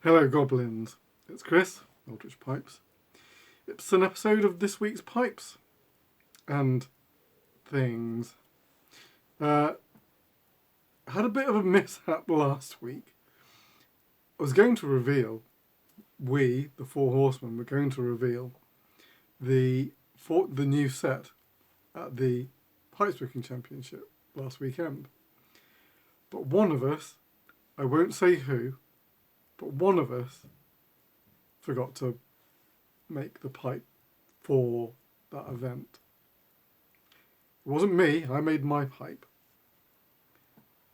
Hello goblins, it's Chris, Eldritch Pipes. It's an episode of this week's Pipes and things. I had a bit of a mishap last week. I was going to reveal, the Four Horsemen, were going to reveal the new set at the Pipesbreaking Championship last weekend. But one of us, I won't say who, but one of us forgot to make the pipe for that event. It wasn't me, I made my pipe.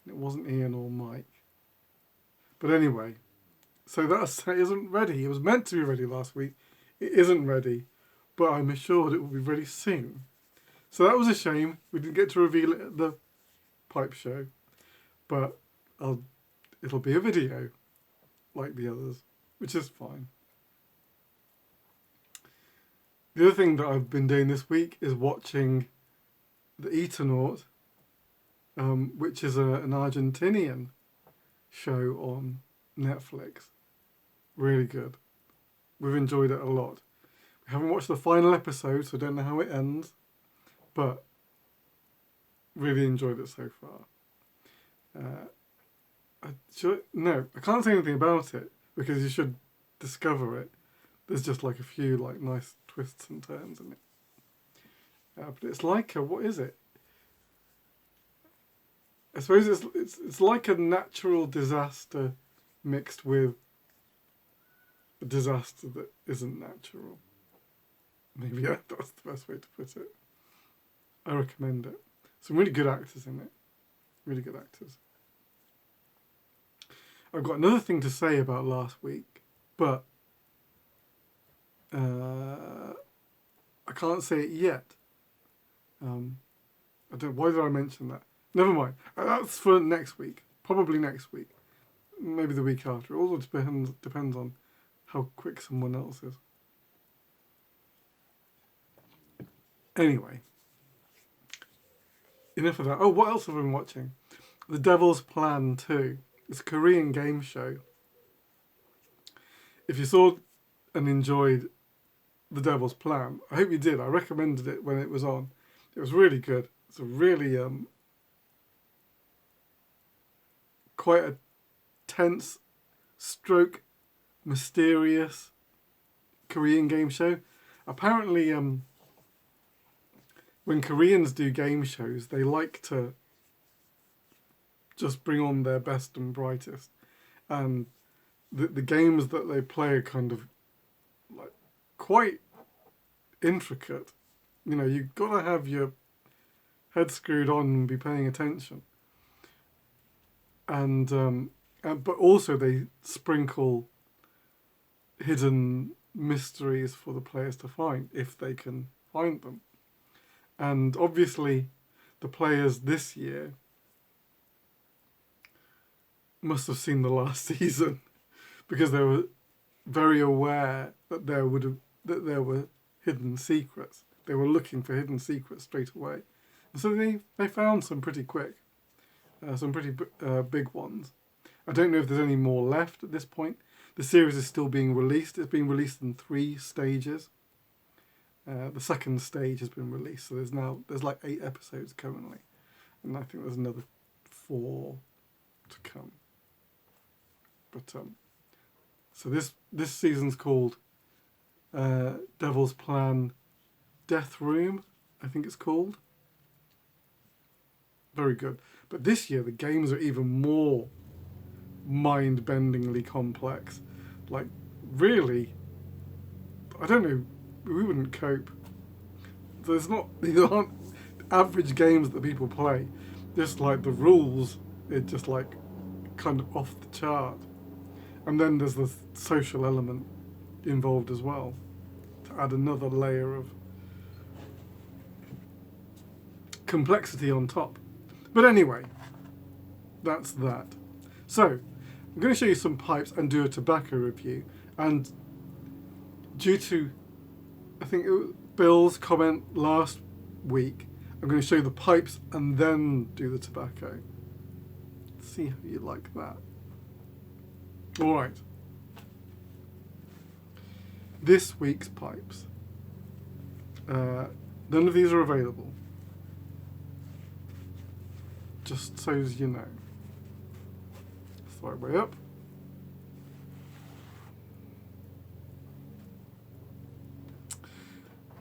It wasn't Ian or Mike. But anyway, so that set isn't ready. It was meant to be ready last week. It isn't ready, but I'm assured it will be ready soon. So that was a shame. We didn't get to reveal it at the pipe show, but it'll be a video like the others, which is fine. The other thing that I've been doing this week is watching The Eternaut, which is an Argentinian show on Netflix. Really good. We've enjoyed it a lot. We haven't watched the final episode, so I don't know how it ends, but really enjoyed it so far. I can't say anything about it because you should discover it. There's just like a few like nice twists and turns in it. But it's like what is it? I suppose it's like a natural disaster mixed with a disaster that isn't natural. Maybe that's the best way to put it. I recommend it. Some really good actors in it. Really good actors. I've got another thing to say about last week, but I can't say it yet. Why did I mention that? Never mind. That's for next week. Probably next week. Maybe the week after. It all depends on how quick someone else is. Anyway. Enough of that. Oh, what else have I been watching? The Devil's Plan 2. It's a Korean game show. If you saw and enjoyed The Devil's Plan, I hope you did. I recommended it when it was on. It was really good. It's a really quite a tense stroke mysterious Korean game show. Apparently when Koreans do game shows, they like to just bring on their best and brightest, and the games that they play are kind of like quite intricate. You know, you've got to have your head screwed on and be paying attention. And but also they sprinkle hidden mysteries for the players to find if they can find them. And obviously, the players this year must have seen the last season because they were very aware that there were hidden secrets. They were looking for hidden secrets straight away, and so they found some pretty quick, some pretty big ones. I don't know if there's any more left at this point. The series is still being released. It's being released in 3 stages. The second stage has been released, so there's like 8 episodes currently, and I think there's another 4 to come. But so this season's called Devil's Plan Death Room, I think it's called. Very good. But this year the games are even more mind-bendingly complex. Like, really, I don't know, we wouldn't cope. These aren't average games that people play. Just like the rules, it's just like kind of off the chart. And then there's the social element involved as well, to add another layer of complexity on top. But anyway, that's that. So, I'm going to show you some pipes and do a tobacco review. And due to, I think it was Bill's comment last week, I'm going to show you the pipes and then do the tobacco. See how you like that. Alright, this week's pipes. None of these are available. Just so as you know. It's the right way up.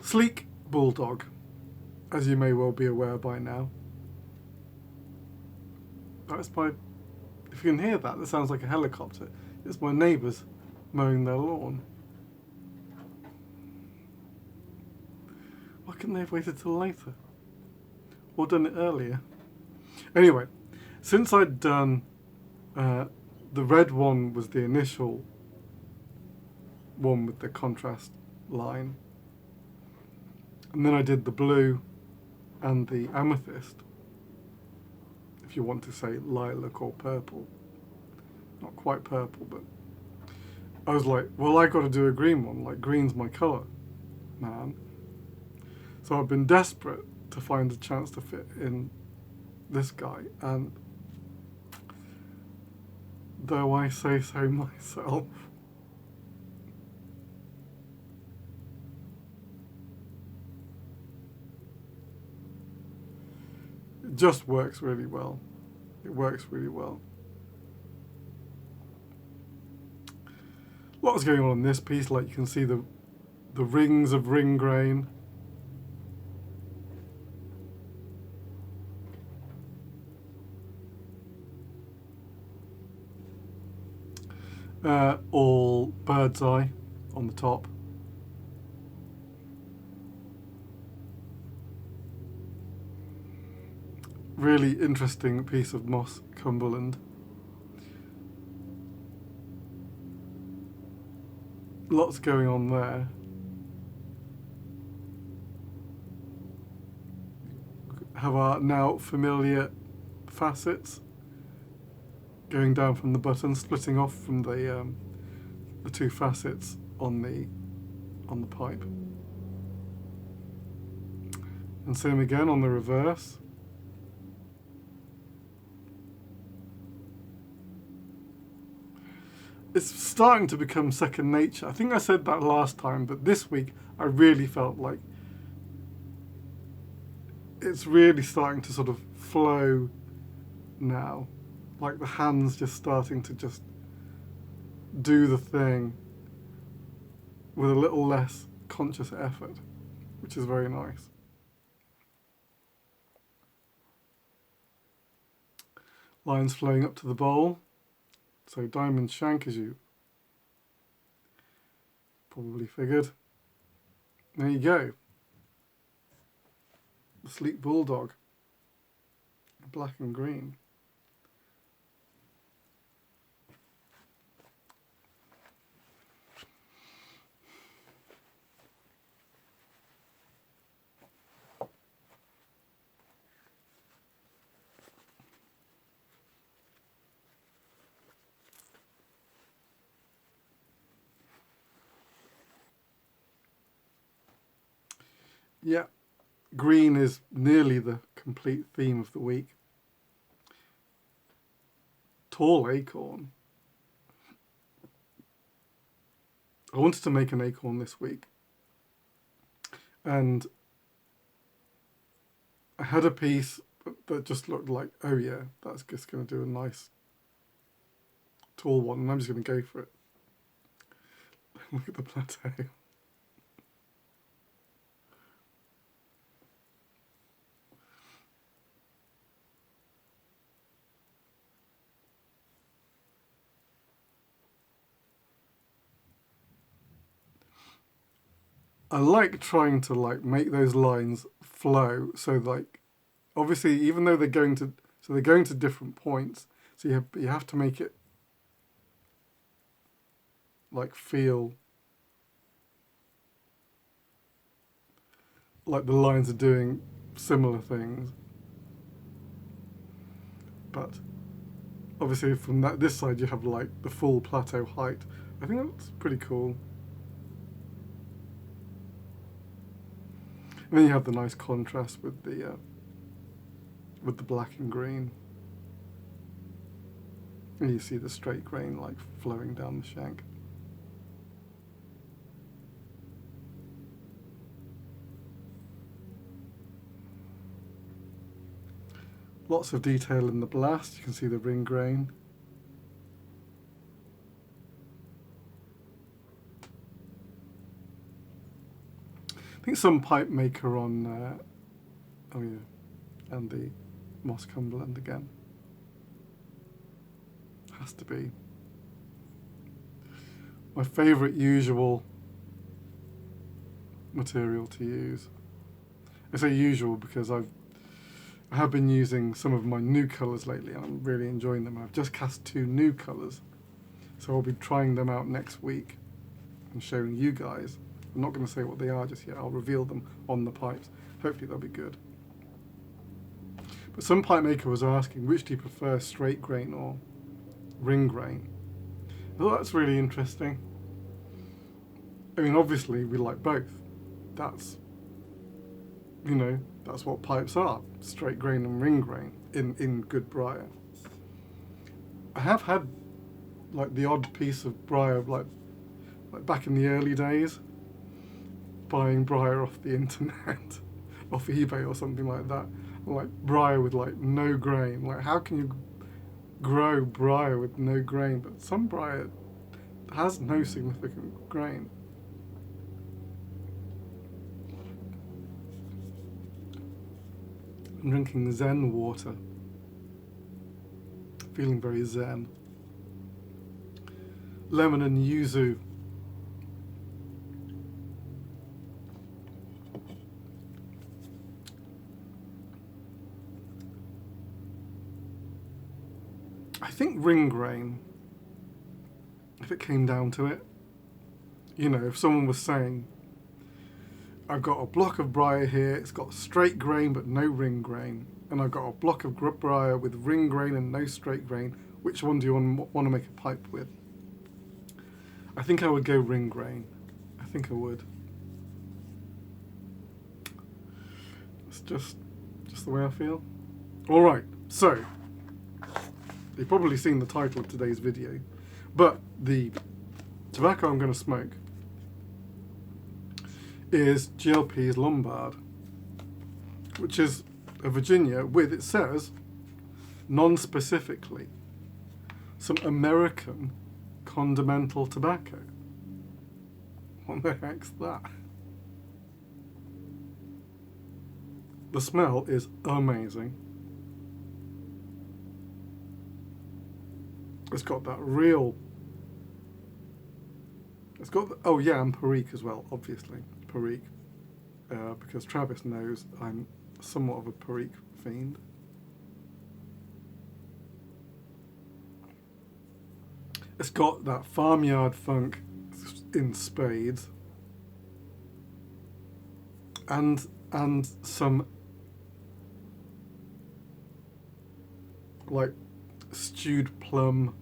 Sleek Bulldog, as you may well be aware by now. That's my... If you can hear that, that sounds like a helicopter. It's my neighbours mowing their lawn. Why couldn't they have waited till later? Or done it earlier? Anyway, since I'd done... the red one was the initial one with the contrast line. And then I did the blue and the amethyst. If you want to say lilac or purple. Not quite purple, but... I was like, well, I got to do a green one. Like, green's my colour, man. So I've been desperate to find a chance to fit in this guy. And though I say so myself, it just works really well. It works really well. Lots going on in this piece, like you can see the rings of ring grain. All bird's eye on the top. Really interesting piece of moss Cumberland. Lots going on there. Have our now familiar facets going down from the button, splitting off from the two facets on the pipe. And same again on the reverse. It's starting to become second nature. I think I said that last time, but this week I really felt like it's really starting to sort of flow now. Like the hand's just starting to just do the thing with a little less conscious effort, which is very nice. Lines flowing up to the bowl. So diamond shank, as you probably figured. There you go. The Sleek Bulldog. Black and green. Yeah, green is nearly the complete theme of the week. Tall acorn. I wanted to make an acorn this week. And I had a piece that just looked like, oh yeah, that's just going to do a nice tall one. And I'm just going to go for it. Look at the plateau. I like trying to like make those lines flow. So like, obviously, even though they're going to different points. So you have to make it like feel like the lines are doing similar things. But obviously from this side you have like the full plateau height. I think that's pretty cool. And then you have the nice contrast with the black and green. And you see the straight grain like flowing down the shank. Lots of detail in the blast. You can see the ring grain. I think some pipe maker on, oh yeah, and the Moss Cumberland again. Has to be. My favourite usual material to use. I say usual because I have been using some of my new colours lately and I'm really enjoying them. I've just cast 2 new colours, so I'll be trying them out next week and showing you guys. I'm not going to say what they are just yet. I'll reveal them on the pipes. Hopefully they'll be good. But some pipe maker was asking, which do you prefer, straight grain or ring grain? I thought that's really interesting. I mean, obviously we like both. That's, you know, that's what pipes are, straight grain and ring grain in good briar. I have had like the odd piece of briar, like back in the early days, buying briar off the internet, off eBay or something like that, like briar with like no grain. Like, how can you grow briar with no grain? But some briar has no significant grain. I'm drinking Zen water, feeling very zen. Lemon and yuzu. I think ring grain, if it came down to it, you know, if someone was saying, I've got a block of briar here, it's got straight grain but no ring grain, and I've got a block of briar with ring grain and no straight grain, which one do you want to make a pipe with? I think I would go ring grain. I think I would. It's just the way I feel. Alright, so you've probably seen the title of today's video, but the tobacco I'm going to smoke is GLP's Lombard, which is a Virginia with, it says, non-specifically, some American condimental tobacco. What the heck's that? The smell is amazing. It's got that real... It's got the, oh yeah, and Perique as well, obviously. Perique. Because Travis knows I'm somewhat of a Perique fiend. It's got that farmyard funk in spades. And some like stewed plum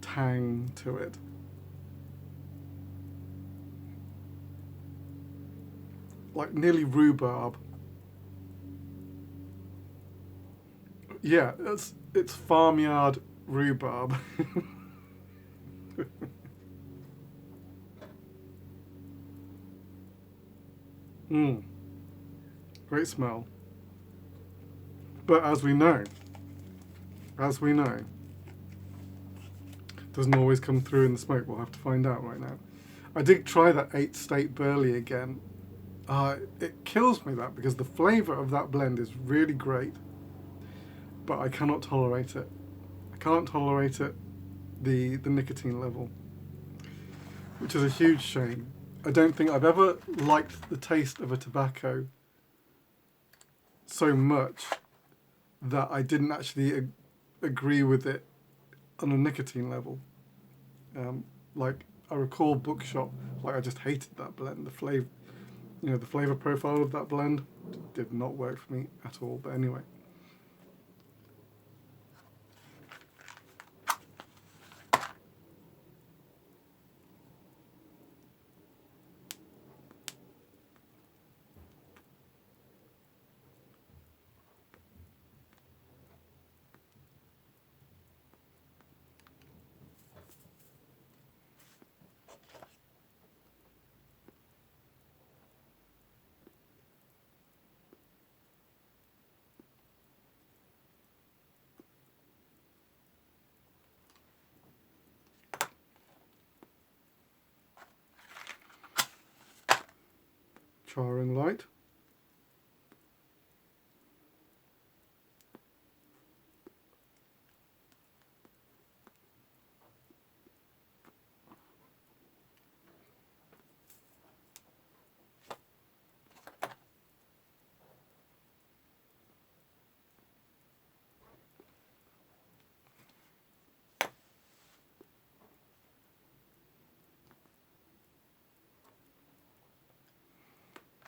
tang to it. Like nearly rhubarb. Yeah, it's farmyard rhubarb. Great smell. But as we know, doesn't always come through in the smoke. We'll have to find out right now. I did try that 8 State Burley again. It kills me that, because the flavour of that blend is really great, but I cannot tolerate it. I can't tolerate it, the nicotine level, which is a huge shame. I don't think I've ever liked the taste of a tobacco so much that I didn't actually agree with it on a nicotine level. Like, I recall Bookshop, like, I just hated that blend. The flavour, you know, the flavour profile of that blend did not work for me at all. But anyway. charring light.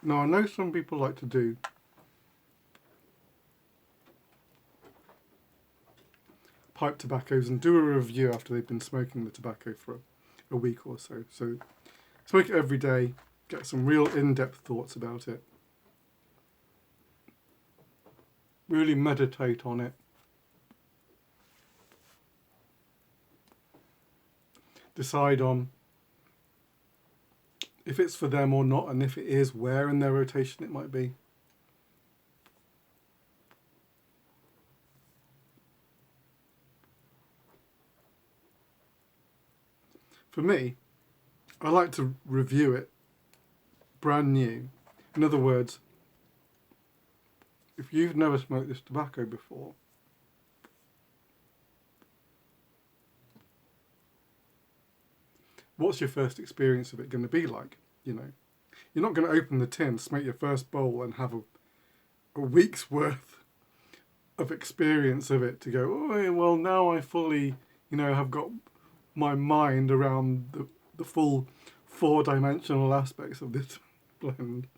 Now I know some people like to do pipe tobaccos and do a review after they've been smoking the tobacco for a week or so. So smoke it every day, get some real in-depth thoughts about it. Really meditate on it. Decide on if it's for them or not, and if it is, where in their rotation it might be. For me, I like to review it brand new. In other words, if you've never smoked this tobacco before, what's your first experience of it going to be like? You know, you're not going to open the tin, smoke your first bowl and have a week's worth of experience of it to go, oh, well, now I fully, have got my mind around the full 4-dimensional aspects of this blend.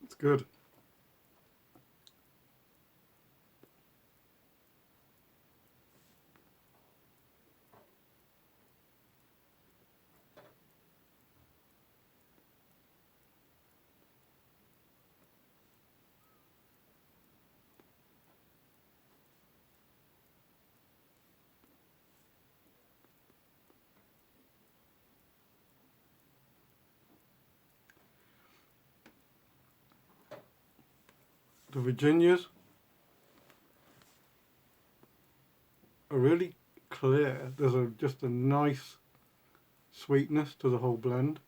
It's good. The Virginias are really clear. There's just a nice sweetness to the whole blend.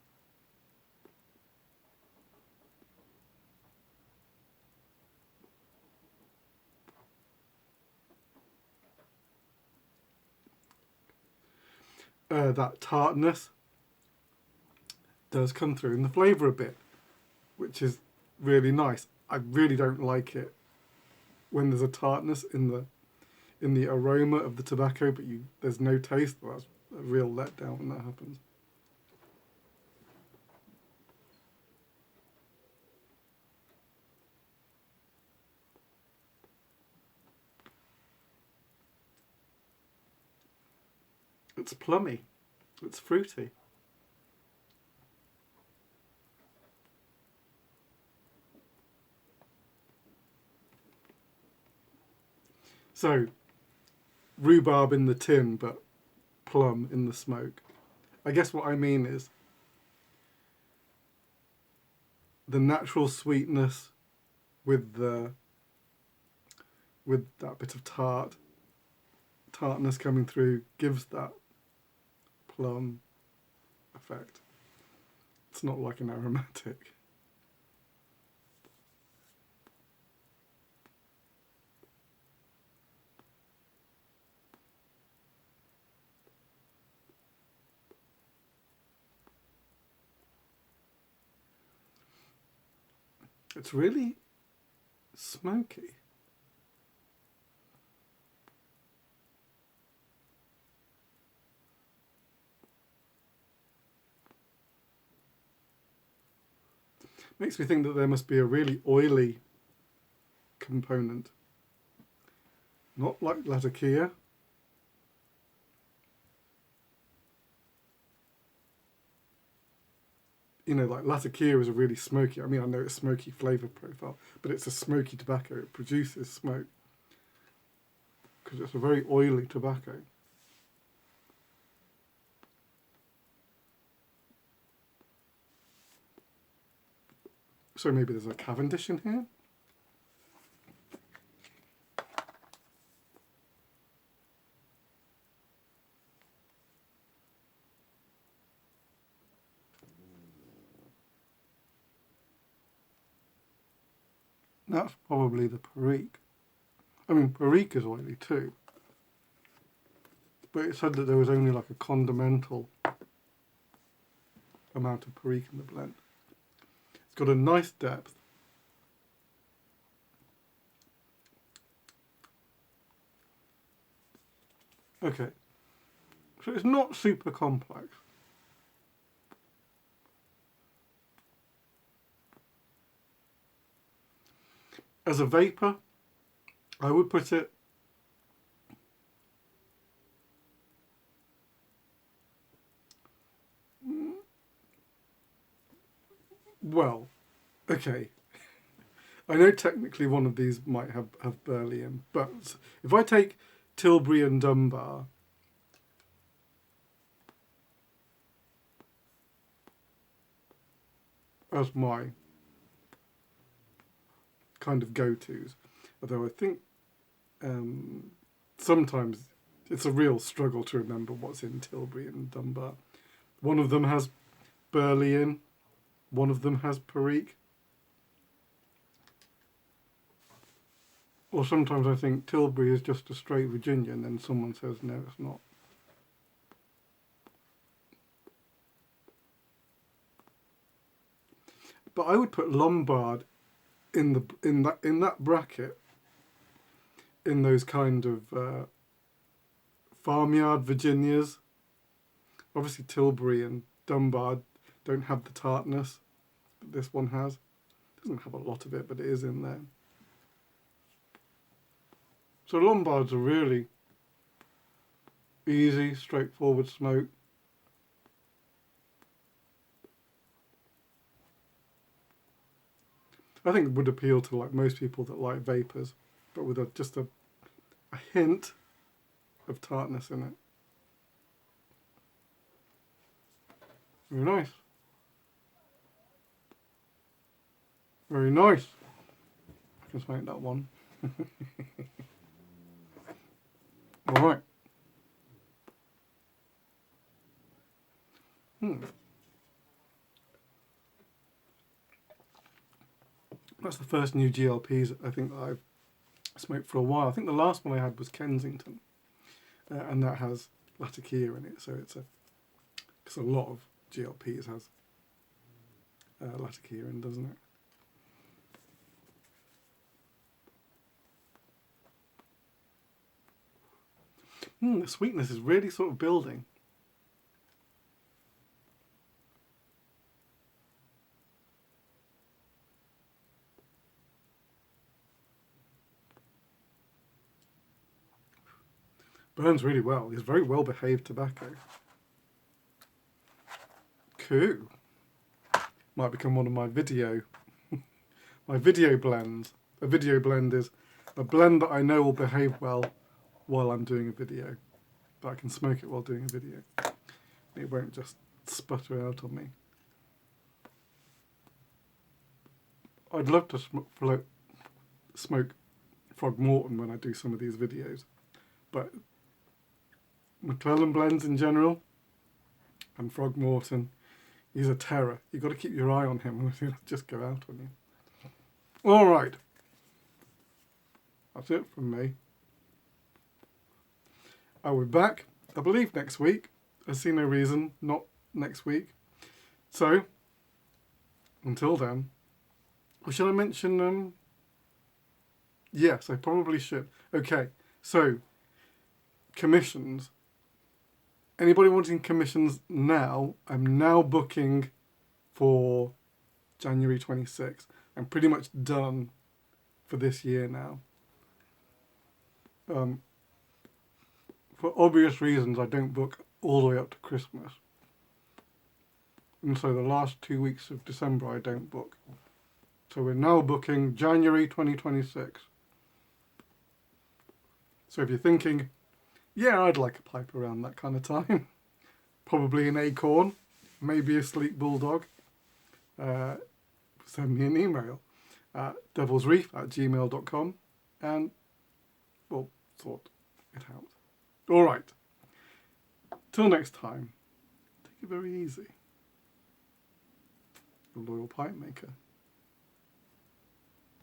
That tartness does come through in the flavour a bit, which is really nice. I really don't like it when there's a tartness in the aroma of the tobacco, but there's no taste. Well, that's a real letdown when that happens. It's plummy. It's fruity. So, rhubarb in the tin, but plum in the smoke. I guess what I mean is the natural sweetness with that bit of tartness coming through gives that plum effect. It's not like an aromatic. It's really smoky. Makes me think that there must be a really oily component. Not like Latakia. you know, like Latakia is a really smoky. I mean, I know it's smoky flavour profile, but it's a smoky tobacco. It produces smoke because it's a very oily tobacco. So maybe there's a Cavendish in here. That's probably the Perique. I mean, Perique is oily too. But it said that there was only like a condamental amount of Perique in the blend. It's got a nice depth. Okay. So it's not super complex. As a vapour, I would put it well, okay. I know technically one of these might have burley in, but if I take Tilbury and Dunbar, as my kind of go-tos, although I think sometimes it's a real struggle to remember what's in Tilbury and Dunbar. One of them has burley in, one of them has Perique. Or sometimes I think Tilbury is just a straight Virginia and then someone says, no, it's not. But I would put Lombard in that bracket, in those kind of farmyard Virginias. Obviously Tilbury and Dunbar don't have the tartness that this one has. It doesn't have a lot of it, but it is in there. So Lombard's a really easy, straightforward smoke. I think it would appeal to like most people that like vapours, but with just a hint of tartness in it. Very nice. Very nice. I can smoke that one. All right. That's the first new GLPs I think that I've smoked for a while. I think the last one I had was Kensington, and that has Latakia in it. So because a lot of GLPs has Latakia in, doesn't it? The sweetness is really sort of building. Burns really well. It's very well behaved tobacco. Cool. Might become one of my video blends. A video blend is a blend that I know will behave well while I'm doing a video. But I can smoke it while doing a video. It won't just sputter out on me. I'd love to smoke Frog Morton when I do some of these videos. But McClellan blends in general and Frog Morton, he's a terror. You've got to keep your eye on him or he'll just go out on you. All right. That's it from me. I'll be back, I believe, next week. I see no reason not next week. So, until then, or should I mention yes, I probably should. Okay, so commissions. Anybody wanting commissions now, I'm now booking for January 26th. I'm pretty much done for this year now. For obvious reasons, I don't book all the way up to Christmas. And so the last 2 weeks of December I don't book. So we're now booking January 2026. So if you're thinking, yeah, I'd like a pipe around that kind of time, probably an Acorn, maybe a sleek bulldog, send me an email at devilsreef@gmail.com and we'll sort it out. All right. Till next time, take it very easy. The Loyal Pipe Maker.